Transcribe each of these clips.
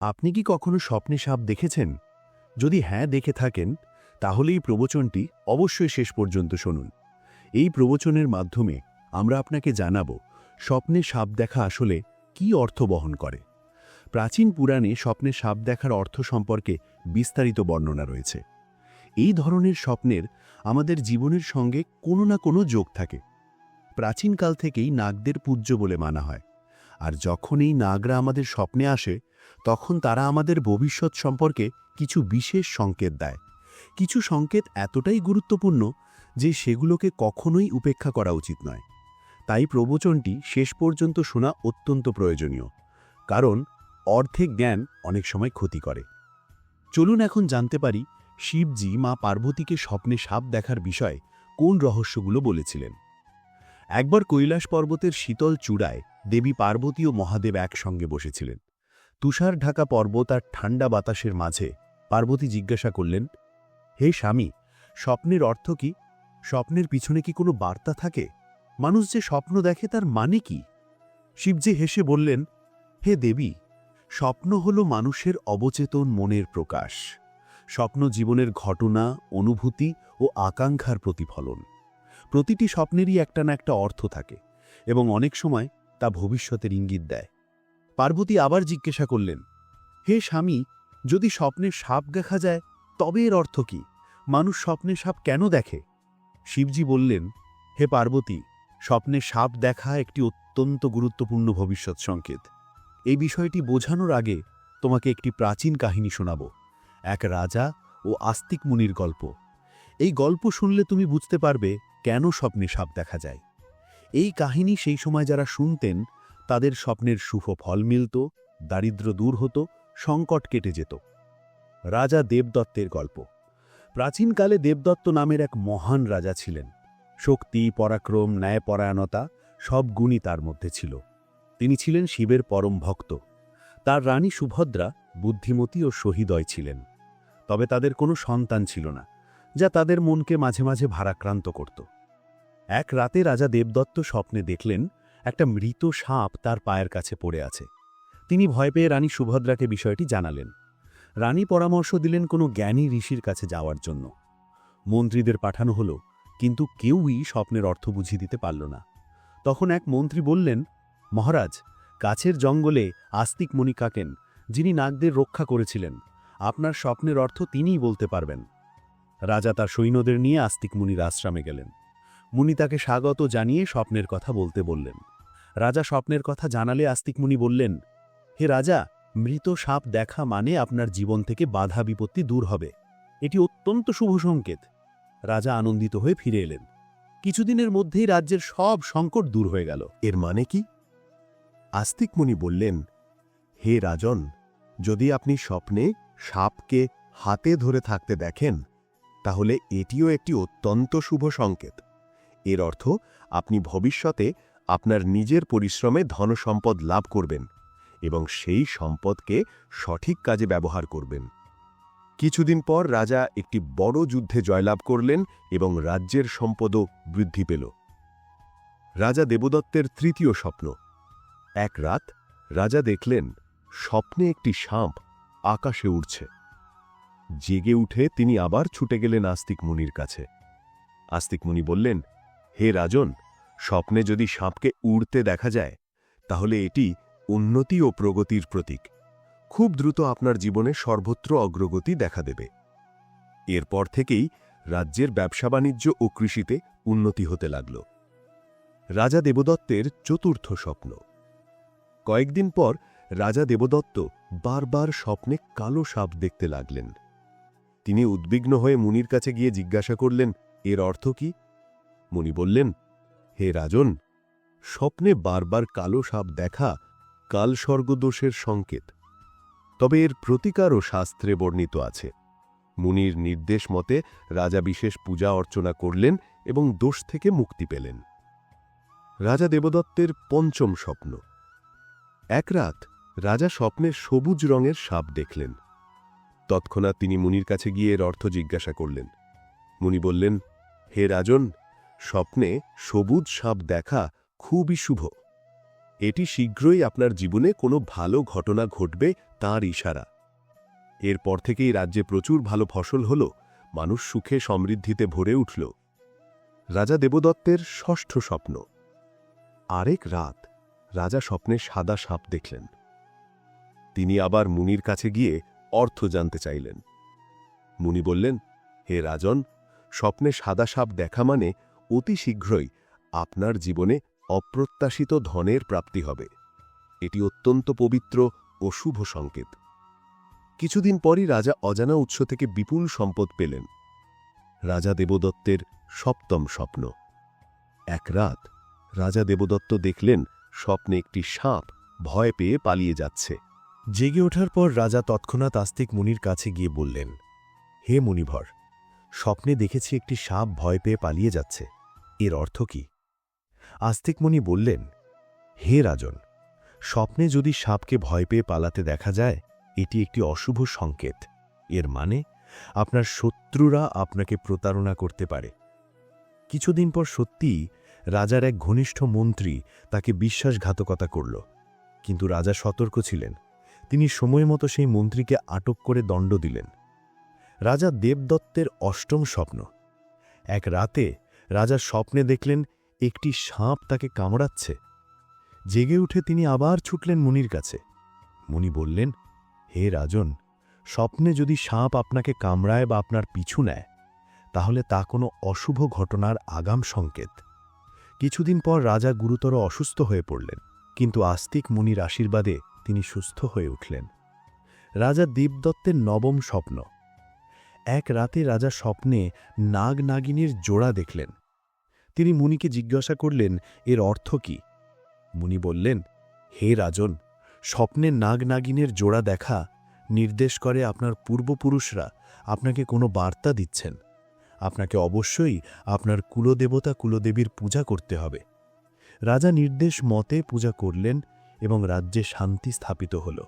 আপনি কি কখনো স্বপ্নে সাপ দেখেছেন? যদি হ্যাঁ দেখে থাকেন, তাহলে এই প্রবচনটি অবশ্যই শেষ পর্যন্ত শুনুন। এই প্রবচনের মাধ্যমে আমরা আপনাকে জানাবো স্বপ্নে সাপ দেখা আসলে কী অর্থ বহন করে। প্রাচীন পুরাণে স্বপ্নে সাপ দেখার অর্থ সম্পর্কে বিস্তারিত বর্ণনা রয়েছে। এই ধরনের স্বপ্নের আমাদের জীবনের সঙ্গে কোনো না কোনো যোগ থাকে। প্রাচীনকাল থেকেই নাগদের পূজ্য বলে মানা হয়, আর যখন এই নাগরা আমাদের স্বপ্নে আসে, তখন তারা আমাদের ভবিষ্যৎ সম্পর্কে কিছু বিশেষ সংকেত দেয়। কিছু সংকেত এতটাই গুরুত্বপূর্ণ যে সেগুলোকে কখনোই উপেক্ষা করা উচিত নয়। তাই প্রবচনটি শেষ পর্যন্ত শোনা অত্যন্ত প্রয়োজনীয়, কারণ অর্ধেক জ্ঞান অনেক সময় ক্ষতি করে। চলুন এখন জানতে পারি শিবজি মা পার্বতীকে স্বপ্নে সাপ দেখার বিষয়ে কোন রহস্যগুলো বলেছিলেন। একবার কৈলাস পর্বতের শীতল চূড়ায় দেবী পার্বতী ও মহাদেব একসঙ্গে বসেছিলেন। তুষার ঢাকা পর্বত আর ঠান্ডা বাতাসের মাঝে পার্বতী জিজ্ঞাসা করলেন, হে স্বামী, স্বপ্নের অর্থ কি? স্বপ্নের পিছনে কি কোনো বার্তা থাকে? মানুষ যে স্বপ্ন দেখে তার মানে কি? শিবজি হেসে বললেন, হে দেবী, স্বপ্ন হল মানুষের অবচেতন মনের প্রকাশ। স্বপ্ন জীবনের ঘটনা, অনুভূতি ও আকাঙ্ক্ষার প্রতিফলন। প্রতিটি স্বপ্নেরই একটা না একটা অর্থ থাকে, এবং অনেক সময় তা ভবিষ্যতের ইঙ্গিত দেয়। পার্বতী আবার জিজ্ঞাসা করলেন, হে স্বামী, যদি স্বপ্নে সাপ দেখা যায় তবে এর অর্থ কি? মানুষ স্বপ্নে সাপ কেন দেখে? শিবজি বললেন, হে পার্বতী, স্বপ্নে সাপ দেখা একটি অত্যন্ত গুরুত্বপূর্ণ ভবিষ্যৎ সংকেত। এই বিষয়টি বোঝানোর আগে তোমাকে একটি প্রাচীন কাহিনী শোনাব, এক রাজা ও আস্তিক মুনির গল্প। এই গল্প শুনলে তুমি বুঝতে পারবে কেন স্বপ্নে সাপ দেখা যায়। এই কাহিনী সেই সময় যারা শুনতেন তাদের স্বপ্নের শুভ ফল মিলত, দারিদ্র্য দূর হতো, সংকট কেটে যেত। রাজা দেবদত্তের গল্প। প্রাচীনকালে দেবদত্ত নামের এক মহান রাজা ছিলেন। শক্তি, পরাক্রম, ন্যায়পরায়ণতা সব গুণই তার মধ্যে ছিল। তিনি ছিলেন শিবের পরম ভক্ত। তার রানী সুভদ্রা বুদ্ধিমতী ও সহৃদয় ছিলেন। তবে তাদের কোনো সন্তান ছিল না, যা তাদের মনকে মাঝে মাঝে ভারাক্রান্ত করত। এক রাতে রাজা দেবদত্ত স্বপ্নে দেখলেন একটা মৃত সাপ তার পায়ের কাছে পড়ে আছে। তিনি ভয় পেয়ে রানী সুভদ্রাকে বিষয়টি জানালেন। রানী পরামর্শ দিলেন কোনো জ্ঞানী ঋষির কাছে যাওয়ার জন্য। মন্ত্রীদের পাঠানো হলো, কিন্তু কেউই স্বপ্নের অর্থ বুঝিয়ে দিতে পারল না। তখন এক মন্ত্রী বললেন, মহারাজ, কাছের জঙ্গলে আস্তিক মুনি থাকেন, যিনি নাগদের রক্ষা করেছিলেন। আপনার স্বপ্নের অর্থ তিনিই বলতে পারবেন। রাজা তার সৈন্যদের নিয়ে আস্তিক মুনির আশ্রমে গেলেন। মুনি তাকে স্বাগত জানিয়ে স্বপ্নের কথা বলতে বললেন। রাজা স্বপ্নের কথা জানালে আস্তিক মুনি বললেন, হে রাজা, মৃত সাপ দেখা মানে আপনার জীবন থেকে বাধা বিপত্তি দূর হবে। এটি অত্যন্ত শুভ সংকেত। রাজা আনন্দিত হয়ে ফিরে এলেন। কিছুদিনের মধ্যেই রাজ্যের সব সংকট দূর হয়ে গেল। এর মানে কি? আস্তিক মুনি বললেন, হে রাজন, যদি আপনি স্বপ্নে সাপকে হাতে ধরে থাকতে দেখেন, তাহলে এটিও একটি অত্যন্ত শুভ সংকেত। এর অর্থ আপনি ভবিষ্যতে আপনার নিজের পরিশ্রমে ধনসম্পদ লাভ করবেন এবং সেই সম্পদকে সঠিক কাজে ব্যবহার করবেন। কিছুদিন পর রাজা একটি বড় যুদ্ধে জয়লাভ করলেন এবং রাজ্যের সম্পদও বৃদ্ধি পেল। রাজা দেবদত্তের তৃতীয় স্বপ্ন। এক রাত রাজা দেখলেন স্বপ্নে একটি সাপ আকাশে উড়ছে। জেগে উঠে তিনি আবার ছুটে গেলেন আস্তিক মুনির কাছে। আস্তিক মুনি বললেন, হে রাজন, স্বপ্নে যদি সাপকে উড়তে দেখা যায়, তাহলে এটি উন্নতি ও প্রগতির প্রতীক। খুব দ্রুত আপনার জীবনে সর্বত্র অগ্রগতি দেখা দেবে। এরপর থেকেই রাজ্যের ব্যবসা বাণিজ্য ও কৃষিতে উন্নতি হতে লাগল। রাজা দেবদত্তের চতুর্থ স্বপ্ন। কয়েকদিন পর রাজা দেবদত্ত বারবার স্বপ্নে কালো সাপ দেখতে লাগলেন। তিনি উদ্বিগ্ন হয়ে মুনির কাছে গিয়ে জিজ্ঞাসা করলেন, এর অর্থ কি? মুনি বললেন, হে রাজন, স্বপ্নে বারবার কালো সাপ দেখা কালসর্গদোষের সংকেত। তবে এর প্রতিকারও শাস্ত্রে বর্ণিত আছে। মুনির নির্দেশ মতে রাজা বিশেষ পূজা অর্চনা করলেন এবং দোষ থেকে মুক্তি পেলেন। রাজা দেবদত্তের পঞ্চম স্বপ্ন। এক রাত রাজা স্বপ্নে সবুজ রঙের সাপ দেখলেন। তৎক্ষণাৎ তিনি মুনির কাছে গিয়ে এর অর্থ জিজ্ঞাসা করলেন। মুনি বললেন, হে রাজন, স্বপ্নে সবুজ সাপ দেখা খুবই শুভ। এটি শীঘ্রই আপনার জীবনে কোনো ভালো ঘটনা ঘটবে তাঁর ইশারা। এরপর থেকেই রাজ্যে প্রচুর ভালো ফসল হল, মানুষ সুখে সমৃদ্ধিতে ভরে উঠল। রাজা দেবদত্তের ষষ্ঠ স্বপ্ন। আরেক রাত রাজা স্বপ্নে সাদা সাপ দেখলেন। তিনি আবার মুনির কাছে গিয়ে অর্থ জানতে চাইলেন। মুনি বললেন, হে রাজন, স্বপ্নে সাদা সাপ দেখা মানে অতি শীঘ্রই আপনার জীবনে অপ্রত্যাশিত ধনের প্রাপ্তি হবে। এটি অত্যন্ত পবিত্র ও শুভ সংকেত। কিছুদিন পরই রাজা অজানা উৎস থেকে বিপুল সম্পদ পেলেন। রাজা দেবদত্তের সপ্তম স্বপ্ন। এক রাত রাজা দেবদত্ত দেখলেন স্বপ্নে একটি সাপ ভয় পেয়ে পালিয়ে যাচ্ছে। জেগে ওঠার পর রাজা তৎক্ষণাৎ আস্তিক মুনির কাছে গিয়ে বললেন, হে মুনিভর, স্বপ্নে দেখেছি একটি সাপ ভয় পেয়ে পালিয়ে যাচ্ছে, এর অর্থ কি? আস্তিক মুনি বললেন, হে রাজন, স্বপ্নে যদি সাপকে ভয় পেয়ে পালাতে দেখা যায়, এটি একটি অশুভ সংকেত। এর মানে আপনার শত্রুরা আপনাকে প্রতারণা করতে পারে। কিছুদিন পর সত্যিই রাজার এক ঘনিষ্ঠ মন্ত্রী তাকে বিশ্বাসঘাতকতা করল, কিন্তু রাজা সতর্ক ছিলেন। তিনি সময়মতো সেই মন্ত্রীকে আটক করে দণ্ড দিলেন। রাজা দেবদত্তের অষ্টম স্বপ্ন। এক রাতে রাজা স্বপ্নে দেখলেন একটি সাপ তাকে কামড়াচ্ছে। জেগে উঠে তিনি আবার ছুটলেন মুনির কাছে। মুনি বললেন, হে রাজন, স্বপ্নে যদি সাপ আপনাকে কামড়ায় বা আপনার পিছু নেয়, তাহলে তা কোনো অশুভ ঘটনার আগাম সংকেত। কিছুদিন পর রাজা গুরুতর অসুস্থ হয়ে পড়লেন, কিন্তু আস্তিক মুনির আশীর্বাদে তিনি সুস্থ হয়ে উঠলেন। রাজা দেবদত্তের নবম স্বপ্ন। এক রাতে রাজা স্বপ্নে নাগ নাগিনীর জোড়া দেখলেন। তিনি মুনিকে জিজ্ঞাসা করলেন, এর অর্থ কি? মুনি বললেন, হে রাজন, স্বপ্নে নাগ নাগিনের জোড়া দেখা নির্দেশ করে আপনার পূর্বপুরুষরা আপনাকে কোনো বার্তা দিচ্ছেন। আপনাকে অবশ্যই আপনার কুলদেবতা কুলদেবীর পূজা করতে হবে। রাজা নির্দেশ মতে পূজা করলেন এবং রাজ্যে শান্তি স্থাপিত হল।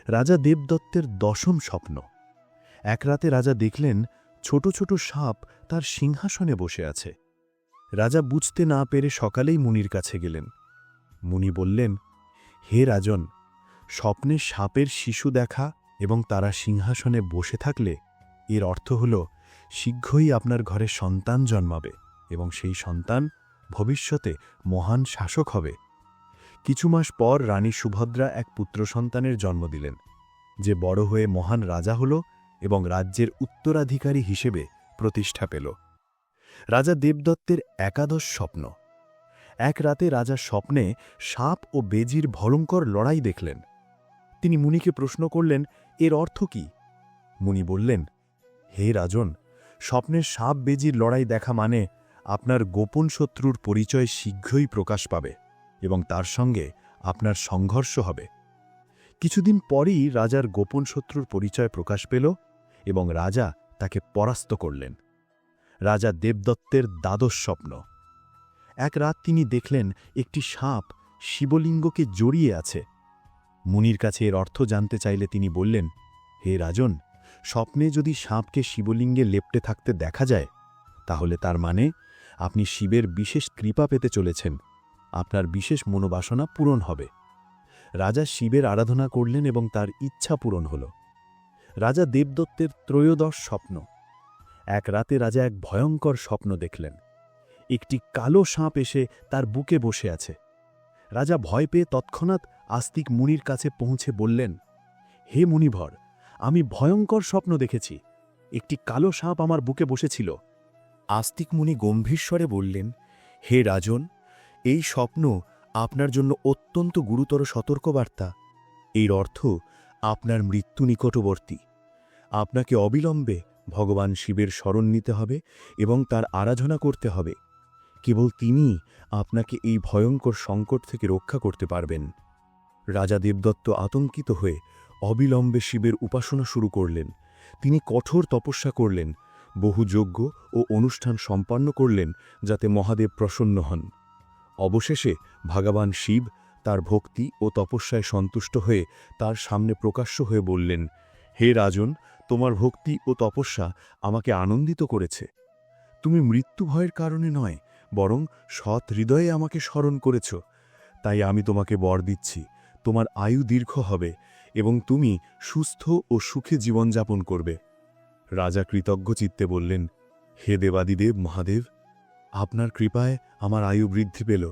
রাজা দেবদত্তের দশম স্বপ্ন। এক রাতে রাজা দেখলেন ছোট ছোট সাপ তার সিংহাসনে বসে আছে। রাজা বুঝতে না পেরে সকালেই মুনির কাছে গেলেন। মুনি বললেন, হে রাজন, স্বপ্নে সাপের শিশু দেখা এবং তারা সিংহাসনে বসে থাকলে এর অর্থ হল শীঘ্রই আপনার ঘরে সন্তান জন্মাবে এবং সেই সন্তান ভবিষ্যতে মহান শাসক হবে। কিছু মাস পর রানী সুভদ্রা এক পুত্র সন্তানের জন্ম দিলেন, যে বড় হয়ে মহান রাজা হল এবং রাজ্যের উত্তরাধিকারী হিসেবে প্রতিষ্ঠা পেল। রাজা দেবদত্তের একাদশ স্বপ্ন। এক রাতে রাজা স্বপ্নে সাপ ও বেজির ভয়ঙ্কর লড়াই দেখলেন। তিনি মুনিকে প্রশ্ন করলেন, এর অর্থ কি? মুনি বললেন, হে রাজন, স্বপ্নের সাপ বেজির লড়াই দেখা মানে আপনার গোপন শত্রুর পরিচয় শীঘ্রই প্রকাশ পাবে এবং তার সঙ্গে আপনার সংঘর্ষ হবে। কিছুদিন পরই রাজার গোপন শত্রুর পরিচয় প্রকাশ পেল এবং রাজা তাকে পরাস্ত করলেন। রাজা দেবদত্তের দ্বাদশ স্বপ্ন। এক রাত তিনি দেখলেন একটি সাপ শিবলিঙ্গকে জড়িয়ে আছে। মুনির কাছে এর অর্থ জানতে চাইলে তিনি বললেন, হে রাজন, স্বপ্নে যদি সাপকে শিবলিঙ্গে লেপ্টে থাকতে দেখা যায়, তাহলে তার মানে আপনি শিবের বিশেষ কৃপা পেতে চলেছেন, আপনার বিশেষ মনোবাসনা পূরণ হবে। রাজা শিবের আরাধনা করলেন এবং তার ইচ্ছা পূরণ হল। রাজা দেবদত্তের ত্রয়োদশ স্বপ্ন। এক রাতে রাজা এক ভয়ঙ্কর স্বপ্ন দেখলেন। একটি কালো সাপ এসে তার বুকে বসে আছে। রাজা ভয় পেয়ে তৎক্ষণাৎ আস্তিক মুনির কাছে পৌঁছে বললেন, হে মুনিভর, আমি ভয়ঙ্কর স্বপ্ন দেখেছি। একটি কালো সাপ আমার বুকে বসেছিল। আস্তিক মুনি গম্ভীর স্বরে বললেন, হে রাজন, এই স্বপ্ন আপনার জন্য অত্যন্ত গুরুতর সতর্কবার্তা। এর অর্থ আপনার মৃত্যু নিকটবর্তী। আপনাকে অবিলম্বে ভগবান শিবের শরণ নিতে হবে এবং তার আরাধনা করতে হবে। কেবল তিনিই আপনাকে এই ভয়ঙ্কর সংকট থেকে রক্ষা করতে পারবেন। রাজা দেবদত্ত আতঙ্কিত হয়ে অবিলম্বে শিবের উপাসনা শুরু করলেন। তিনি কঠোর তপস্যা করলেন, বহু যজ্ঞ ও অনুষ্ঠান সম্পন্ন করলেন যাতে মহাদেব প্রসন্ন হন। অবশেষে ভগবান শিব তার ভক্তি ও তপস্যায় সন্তুষ্ট হয়ে তার সামনে প্রকাশ্য হয়ে বললেন, হে রাজন, তোমার ভক্তি ও তপস্যা আমাকে আনন্দিত করেছে। তুমি মৃত্যু ভয়ের কারণে নয়, বরং সৎ হৃদয়ে আমাকে স্মরণ করেছ। তাই আমি তোমাকে বর দিচ্ছি, তোমার আয়ু দীর্ঘ হবে এবং তুমি সুস্থ ও সুখে জীবনযাপন করবে। রাজা কৃতজ্ঞ চিত্তে বললেন, হে দেবাদিদেব মহাদেব, আপনার কৃপায় আমার আয়ু বৃদ্ধি পেল।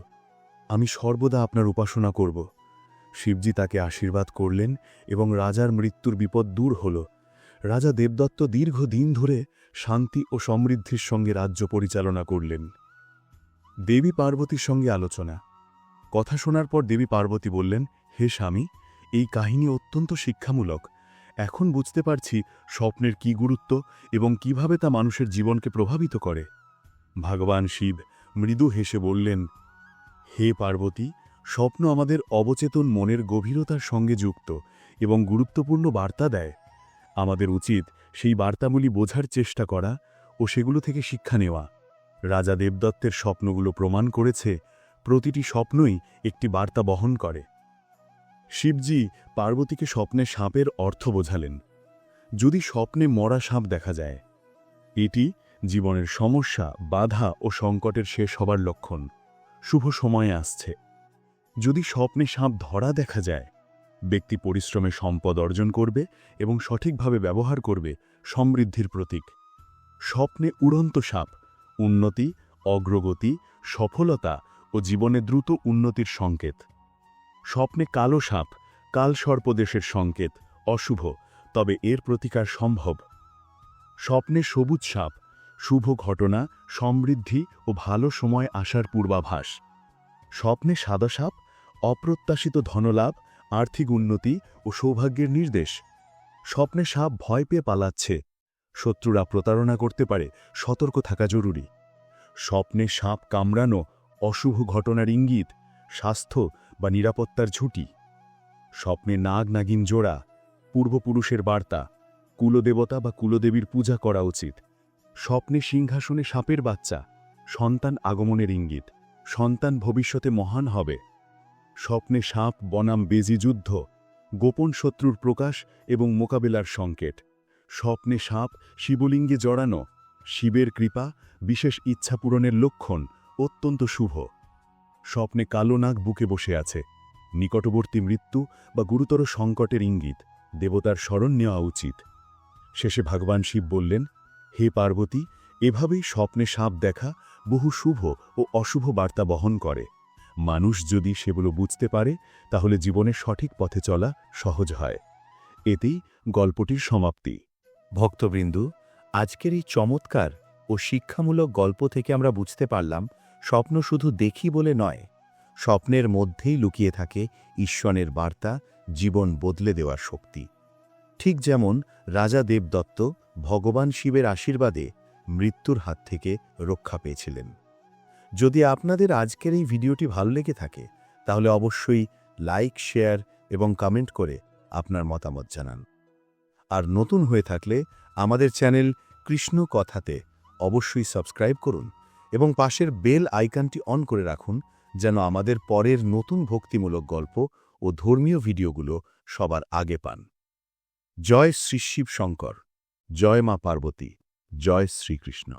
আমি সর্বদা আপনার উপাসনা করব। শিবজি তাকে আশীর্বাদ করলেন এবং রাজার মৃত্যুর বিপদ দূর হল। রাজা দেবদত্ত দীর্ঘদিন ধরে শান্তি ও সমৃদ্ধির সঙ্গে রাজ্য পরিচালনা করলেন। দেবী পার্বতীর সঙ্গে আলোচনা। কথা শোনার পর দেবী পার্বতী বললেন, হে স্বামী, এই কাহিনী অত্যন্ত শিক্ষামূলক। এখন বুঝতে পারছি স্বপ্নের কী গুরুত্ব এবং কিভাবে তা মানুষের জীবনকে প্রভাবিত করে। ভগবান শিব মৃদু হেসে বললেন, হে পার্বতী, স্বপ্ন আমাদের অবচেতন মনের গভীরতার সঙ্গে যুক্ত এবং গুরুত্বপূর্ণ বার্তা দেয়। আমাদের উচিত সেই বার্তাগুলি বোঝার চেষ্টা করা ও সেগুলো থেকে শিক্ষা নেওয়া। রাজা দেবদত্তের স্বপ্নগুলো প্রমাণ করেছে প্রতিটি স্বপ্নই একটি বার্তা বহন করে। শিবজি পার্বতীকে স্বপ্নে সাপের অর্থ বোঝালেন। যদি স্বপ্নে মরা সাপ দেখা যায়, এটি জীবনের সমস্যা, বাধা ও সংকটের শেষ হবার লক্ষণ। শুভ সময়ে আসছে। যদি স্বপ্নে সাপ ধরা দেখা যায়, ব্যক্তি পরিশ্রমে সম্পদ অর্জন করবে এবং সঠিকভাবে ব্যবহার করবে, সমৃদ্ধির প্রতীক। স্বপ্নে উড়ন্ত সাপ উন্নতি, অগ্রগতি, সফলতা ও জীবনে দ্রুত উন্নতির সংকেত। স্বপ্নে কালো সাপ কালসর্পদেশের সংকেত, অশুভ, তবে এর প্রতিকার সম্ভব। স্বপ্নে সবুজ সাপ শুভ ঘটনা, সমৃদ্ধি ও ভালো সময় আসার পূর্বাভাস। স্বপ্নে সাদা সাপ অপ্রত্যাশিত ধনলাভ, আর্থিক উন্নতি ও সৌভাগ্যের নির্দেশ। স্বপ্নে সাপ ভয় পেয়ে পালাচ্ছে, শত্রুরা প্রতারণা করতে পারে, সতর্ক থাকা জরুরি। স্বপ্নে সাপ কামড়ানো অশুভ ঘটনার ইঙ্গিত, স্বাস্থ্য বা নিরাপত্তার ঝুঁকি। স্বপ্নে নাগ নাগিন জোড়া পূর্বপুরুষের বার্তা, কুলদেবতা বা কুলদেবীর পূজা করা উচিত। স্বপ্নে সিংহাসনে সাপের বাচ্চা সন্তান আগমনের ইঙ্গিত, সন্তান ভবিষ্যতে মহান হবে। স্বপ্নে সাপ বনাম বেজি যুদ্ধ গোপন শত্রুর প্রকাশ এবং মোকাবেলার সংকেত। স্বপ্নে সাপ শিবলিঙ্গে জড়ানো শিবের কৃপা, বিশেষ ইচ্ছা পূরণের লক্ষণ, অত্যন্ত শুভ। স্বপ্নে কালো নাগ বুকে বসে আছে নিকটবর্তী মৃত্যু বা গুরুতর সংকটের ইঙ্গিত, দেবতার শরণ নেওয়া উচিত। শেষে ভগবান শিব বললেন, হে পার্বতী, এভাবেই স্বপ্নে সাপ দেখা বহু শুভ ও অশুভ বার্তা বহন করে। মানুষ যদি সেগুলো বুঝতে পারে, তাহলে জীবনের সঠিক পথে চলা সহজ হয়। এতেই গল্পটির সমাপ্তি। ভক্তবৃন্দু, আজকের এই চমৎকার ও শিক্ষামূলক গল্প থেকে আমরা বুঝতে পারলাম, স্বপ্ন শুধু দেখি বলে নয়, স্বপ্নের মধ্যেই লুকিয়ে থাকে ঈশ্বরের বার্তা, জীবন বদলে দেওয়ার শক্তি। ঠিক যেমন রাজা দেবদত্ত ভগবান শিবের আশীর্বাদে মৃত্যুর হাত থেকে রক্ষা পেয়েছিলেন। যদি আপনাদের আজকের এই ভিডিওটি ভালো লেগে থাকে, তাহলে অবশ্যই লাইক, শেয়ার এবং কমেন্ট করে আপনার মতামত জানান। আর নতুন হয়ে থাকলে আমাদের চ্যানেল কৃষ্ণ কথাতে অবশ্যই সাবস্ক্রাইব করুন এবং পাশের বেল আইকনটি অন করে রাখুন, যেন আমাদের পরের নতুন ভক্তিমূলক গল্প ও ধর্মীয় ভিডিওগুলো সবার আগে পান। জয় শ্রী শিব শঙ্কর, জয় মা পার্বতী, জয় শ্রীকৃষ্ণ।